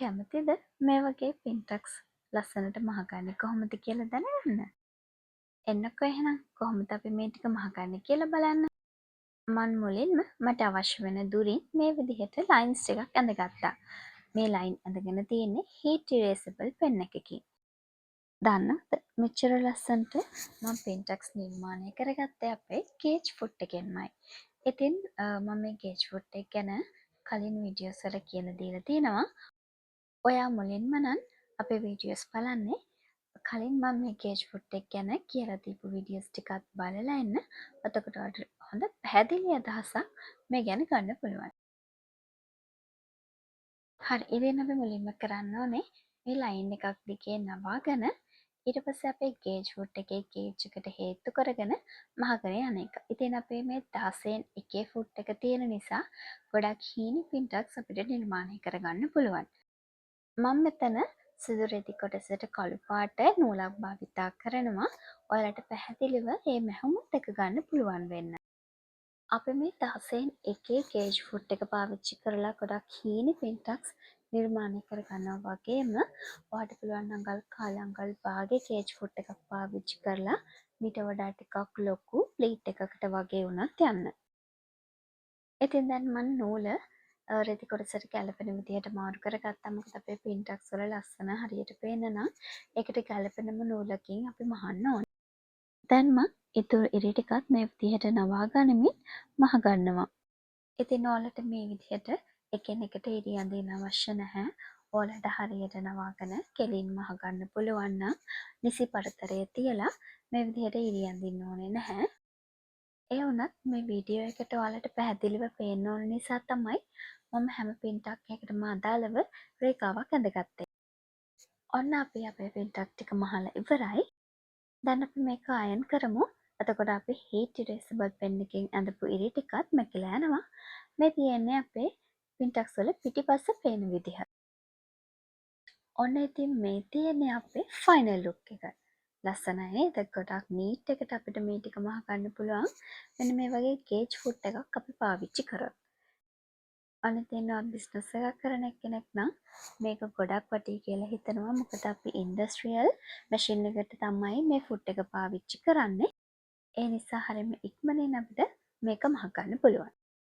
කැමතිද මේ වගේ පින්ටක්ස් ලස්සනට මහගන්නේ කොහොමද කියලා දැනගන්න? එන්නකෝ එහෙනම් කොහොමද අපි මේ ටික මහගන්නේ කියලා බලන්න. මන් මුලින්ම මට අවශ්‍ය වෙන දුරින් මේ විදිහට ලයින්ස් ටිකක් ඇඳගත්තා. මේ ලයින් ඇඳගෙන තියෙන්නේ heat erasable pen එකකින්. දන්නවද මෙච්චර ලස්සනට මම පින්ටක්ස් නිර්මාණය කරගත්තේ අපේ ගේජ් ෆුට් එකෙන්මයි. ඉතින් මම මේ ගේජ් ෆුට් එක ගැන කලින් වීඩියෝස් වල කියලා දීලා තියෙනවා. ඔයා මුලින්ම නම් අපේ වීඩියෝස් බලන්නේ කලින් මම මේ ගේජ් ෆුට් එක ගැන කියලා දීපු වීඩියෝස් ටිකත් බලලා එන්න. එතකොට ඔයාලට හොඳ පැහැදිලි අදහසක් මේ ගැන ගන්න පුළුවන්. හරි, ඉතින් අපි මුලින්ම කරන්න ඕනේ මේ ලයින් එකක් දිගේ නවාගෙන ඊට පස්සේ අපේ ගේජ් ෆුට් එකේ ගේජ් එකට හේතු කරගෙන මහගෙන යන එක. ඉතින් අපේ මේ 16න් එකේ ෆුට් එක තියෙන නිසා ගොඩක් හීනි පින්ටක්ස් අපිට නිර්මාණය කරගන්න පුළුවන්. මම මෙතන සුදු රෙදි කොටසට කළු පාට නූලක් භාවිතා කරනවා. ඔයාලට පැහැදිලිව මේ මැහුම දැක ගන්න පුළුවන් වෙන්න. අපි මේ 16න් එකේ ගේජ් ෆුට් එක පාවිච්චි කරලා ගොඩක් හීනි පින්ටක්ස් නිර්මාණය කරගන්නවා වගේම ඔයාලට පුළුවන් අඟල් කාල අඟල් භාගේ ගේජ් ෆුට් එකක් පාවිච්චි කරලා මීට වඩා ටිකක් ලොකු ප්ලීට් එකකට වගේ වුණත් යන්න. ඉතින් දැන් මම නූල රෙදි කොටසට ගැලපෙන විදිහට මාරු කරගත්තා. මොකද අපේ පින්ටක්ස් වල ලස්සන හරියට පේන්න නම් ඒකට ගැලපෙනම නූලකින් අපි මහන්න ඕනේ. දැන් මම ඉතුරු ඉරි ටිකත් මේ විදිහට නවා ගනිමින් මහ ගන්නවා. ඉතින් ඔයාලට මේ විදිහට එකින් එකට ඉරි අඳින්න අවශ්‍ය නැහැ. ඔයාලට හරියට නවාගෙන කෙලින් මහ ගන්න පුළුවන් නම් නිසි පරතරය තියලා මේ විදිහට ඉරි අඳින්න ඕනේ නැහැ. ඒ වුණත් මේ වීඩියෝ එකට ඔයාලට පැහැදිලිව පේන්න ඕන නිසා තමයි මම හැම පින්ටක් එකටම අදාළව රේඛාවක් ඇඳගත්තේ. ඔන්න අපි අපේ පින්ටක් ටික මහලා ඉවරයි. දැන් අපි මේක අයන් කරමු. එතකොට අපි heat erasable pen එකකින් ඇඳපු ඉරි ටිකත් මැකිලා යනවා. මේ තියෙන්නේ අපේ පින්ටක්ස් වල පිටිපස්ස පේන විදිහ. ඔන්න ඉතින් මේ තියෙන්නේ අපේ ෆයිනල් ලුක් එක. ලස්සනයි නේද? ගොඩක් නීට් එකට අපිට මේ ටික මහ ගන්න පුළුවන්. මෙන්න මේ වගේ ගේජ් ෆුට් එකක් අපි පාවිච්චි කරොත්. අනිත් ඉන්නවා බිස්නස් එකක් කරන කෙනෙක් නම් මේක ගොඩක් වටී කියලා හිතනවා. මොකද අපි ඉන්ඩස්ට්‍රියල් මැෂින් එකට තමයි මේ ෆුට් එක පාවිච්චි කරන්නේ. ඒ නිසා හරියම ඉක්මනින් අපිට මේක මහ ගන්න පුළුවන්.